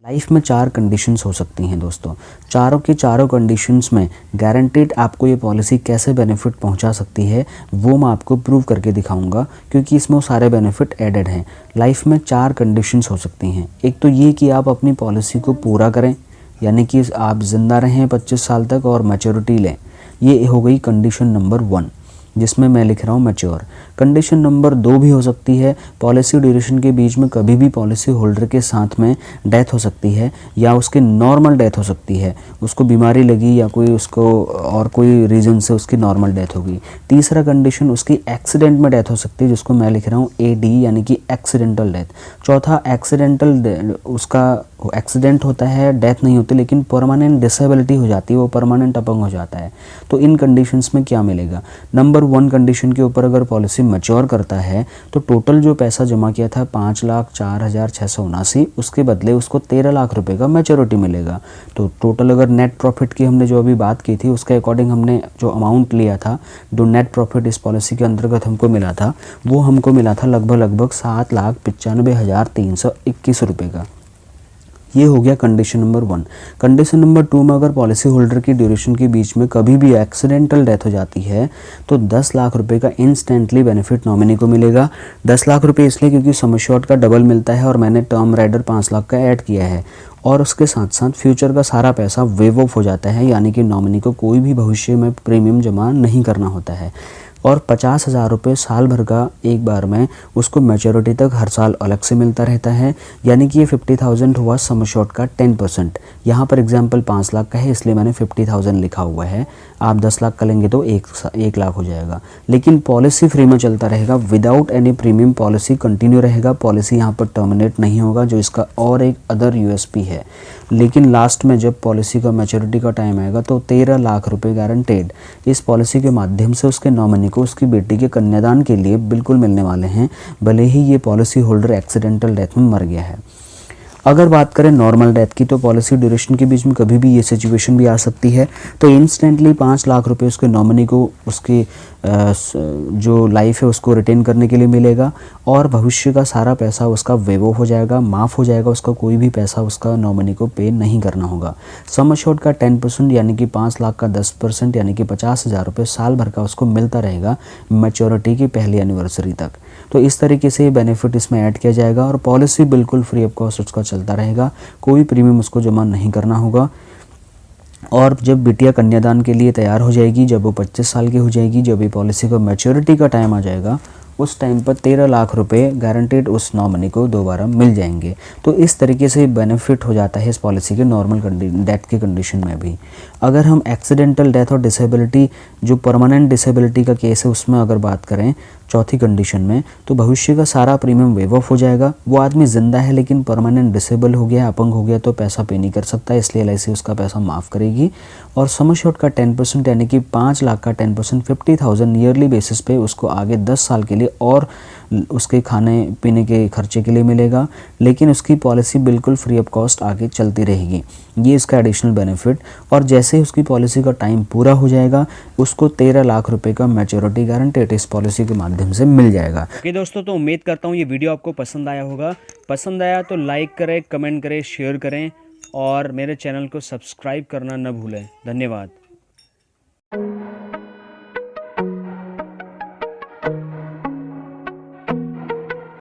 Life में 4 conditions हो सकती हैं दोस्तों। चारों की चारों कंडीशंस में गारंटीड आपको ये पॉलिसी कैसे बेनिफिट पहुंचा सकती है वो मैं आपको प्रूव करके दिखाऊंगा, क्योंकि इसमें वो सारे बेनिफिट एडेड हैं। लाइफ में 4 कंडीशंस हो सकती हैं। एक तो ये कि आप अपनी पॉलिसी को पूरा करें, यानी कि आप ज़िंदा रहें 25 साल तक और मैच्योरिटी लें। ये हो गई कंडीशन नंबर 1, जिसमें मैं लिख रहा हूँ मैच्योर। कंडीशन नंबर 2 भी हो सकती है, पॉलिसी ड्यूरेशन के बीच में कभी भी पॉलिसी होल्डर के साथ में डेथ हो सकती है या उसकी नॉर्मल डेथ हो सकती है, उसको बीमारी लगी या कोई उसको और कोई रीज़न से उसकी नॉर्मल डेथ होगी। तीसरा कंडीशन उसकी एक्सीडेंट में डेथ हो सकती है, जिसको मैं लिख रहा हूँ AD यानी कि एक्सीडेंटल डेथ। चौथा एक्सीडेंटल, उसका एक्सीडेंट होता है, डेथ नहीं होती, लेकिन परमानेंट डिसेबिलिटी हो जाती है, वो परमानेंट अपंग हो जाता है। तो इन कंडीशंस में क्या मिलेगा? नंबर 1 कंडीशन के ऊपर अगर पॉलिसी मैच्योर करता है तो टोटल जो पैसा जमा किया था 5,04,679, उसके बदले उसको 13 लाख रुपए का मैच्योरिटी मिलेगा। तो टोटल अगर नेट प्रॉफिट की हमने जो अभी बात की थी उसके अकॉर्डिंग हमने जो अमाउंट लिया था, जो नेट प्रॉफिट इस पॉलिसी के अंतर्गत हमको मिला था, वो हमको मिला था लगभग 7,95,321 रुपये का। ये हो गया कंडीशन नंबर 1। कंडीशन नंबर 2 में अगर पॉलिसी होल्डर की ड्यूरेशन के बीच में कभी भी एक्सीडेंटल डेथ हो जाती है तो 10 लाख रुपए का इंस्टेंटली बेनिफिट नॉमिनी को मिलेगा। 10 लाख रुपए इसलिए क्योंकि सम एश्योर्ड का डबल मिलता है और मैंने टर्म राइडर 5 लाख का ऐड किया है, और उसके साथ साथ फ्यूचर का सारा पैसा वेव ऑफ हो जाता है, यानी कि नॉमिनी को कोई भी भविष्य में प्रीमियम जमा नहीं करना होता है। और 50,000 रुपये साल भर का एक बार में उसको मैच्योरिटी तक हर साल अलग से मिलता रहता है, यानी कि ये 50,000 हुआ सम एश्योर्ड का 10%। यहाँ पर एग्जाम्पल 5 लाख का है इसलिए मैंने 50,000 लिखा हुआ है। आप 10 लाख का लेंगे तो 1 लाख हो जाएगा। लेकिन पॉलिसी फ्री में चलता रहेगा, without any premium policy continue रहेगा, पॉलिसी यहाँ पर टर्मिनेट नहीं होगा, जो इसका और एक अदर USP है। लेकिन लास्ट में जब पॉलिसी का मैच्योरिटी का टाइम आएगा तो 13 लाख रुपए गारंटेड इस पॉलिसी के माध्यम से उसके नॉमिनी को उसकी बेटी के कन्यादान के लिए बिल्कुल मिलने वाले हैं, भले ही ये पॉलिसी होल्डर एक्सीडेंटल डेथ में मर गया है। अगर बात करें नॉर्मल डेथ की तो पॉलिसी ड्यूरेशन के बीच में कभी भी ये सिचुएशन भी आ सकती है, तो इंस्टेंटली 5 लाख रुपए उसके नॉमिनी को उसकी जो लाइफ है उसको रिटेन करने के लिए मिलेगा, और भविष्य का सारा पैसा उसका वेव ऑफ हो जाएगा, माफ़ हो जाएगा, उसका कोई भी पैसा उसका नॉमिनी को पे नहीं करना होगा। सम एश्योर्ड का 10% यानी कि 5 लाख का 10% यानी कि 50,000 रुपये साल भर का उसको मिलता रहेगा मैच्योरिटी की पहली एनिवर्सरी तक। तो इस तरीके से ये बेनिफिट इसमें ऐड किया जाएगा और पॉलिसी बिल्कुल फ्री ऑफ कॉस्ट उसका चलता रहेगा, कोई प्रीमियम उसको जमा नहीं करना होगा। और जब बिटिया कन्यादान के लिए तैयार हो जाएगी, जब वो 25 साल की हो जाएगी, जब ये पॉलिसी का मैच्योरिटी का टाइम आ जाएगा, उस टाइम पर 13 लाख रुपए गारंटेड उस नॉमिनी को दोबारा मिल जाएंगे। तो इस तरीके से बेनिफिट हो जाता है इस पॉलिसी के नॉर्मल डेथ की कंडीशन में भी। अगर हम एक्सीडेंटल डेथ और डिसेबिलिटी, जो परमानेंट डिसेबिलिटी का केस है, उसमें अगर बात करें चौथी कंडीशन में, तो भविष्य का सारा प्रीमियम वेव ऑफ हो जाएगा। वो आदमी जिंदा है लेकिन परमानेंट डिसेबल हो गया, अपंग हो गया, तो पैसा पे नहीं कर सकता, इसलिए LIC उसका पैसा माफ़ करेगी। और सम एश्योर्ड का 10% यानी कि 5 लाख का 10% 50,000 ईयरली बेसिस पे उसको आगे 10 साल के लिए और उसके खाने पीने के खर्चे के लिए मिलेगा, लेकिन उसकी पॉलिसी बिल्कुल फ्री ऑफ कॉस्ट आगे चलती रहेगी। ये इसका एडिशनल बेनिफिट। और जैसे ही उसकी पॉलिसी का टाइम पूरा हो जाएगा उसको 13 लाख रुपए का मैच्योरिटी गारंटेड इस पॉलिसी के माध्यम से मिल जाएगा। ओके दोस्तों, तो उम्मीद करता हूँ ये वीडियो आपको पसंद आया होगा। पसंद आया तो लाइक करें, कमेंट करें, शेयर करें और मेरे चैनल को सब्सक्राइब करना न भूलें। धन्यवाद।